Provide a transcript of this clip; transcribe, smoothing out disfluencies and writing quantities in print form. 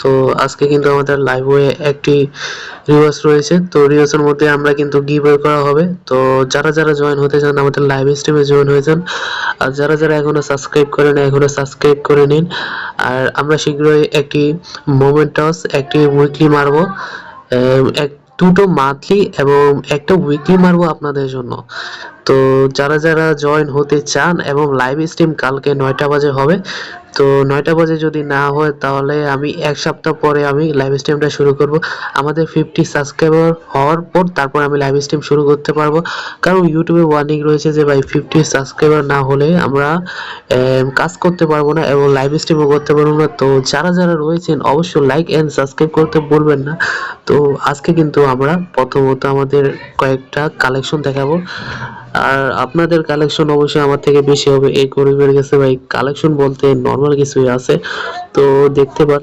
তো আজকে কিন্তু আমাদের লাইভে একটি রিওয়ার্স রয়েছে। তো রিওয়ার্সের মধ্যে আমরা কিন্তু গিভওয়ে করা হবে। তো যারা যারা জয়েন হতে চান আমাদের লাইভ স্ট্রিমে জয়েন হয়ে যান। আর যারা যারা এখনো সাবস্ক্রাইব করেন এখনো সাবস্ক্রাইব করে নিন। আর আমরা শীঘ্রই একটি মোমেন্ট টস একটি উইকলি মারবো, এক দুটো মান্থলি এবং একটা উইকলি মারবো আপনাদের জন্য। তো যারা যারা জয়েন হতে চান এবং লাইভ স্ট্রিম কালকে 9টা বাজে হবে। তো 9টা বাজে যদি না হয় তাহলে আমি এক সপ্তাহ পরে আমি লাইভ স্ট্রিমটা শুরু করব। আমাদের 50 সাবস্ক্রাইবার হওয়ার পর তারপর আমি লাইভ স্ট্রিম শুরু করতে পারবো। কারণ ইউটিউবে ওয়ার্নিং রয়েছে যে ভাই 50 সাবস্ক্রাইবার না হলে আমরা কাজ করতে পারবো না এবং লাইভ স্ট্রিমও করতে পারবো না। তো যারা যারা রয়েছেন অবশ্যই লাইক এন্ড সাবস্ক্রাইব করতে ভুলবেন না। তো আজকে কিন্তু আমরা প্রথমত আমাদের কয়েকটা কালেকশন দেখাবো। আর আপনাদের কালেকশন অবশ্যই আমার থেকে বেশি হবে। এই গরিবের কাছে ভাই কালেকশন বলতে নর্মাল কিছুই আছে। তো দেখতে পাচ্ছেন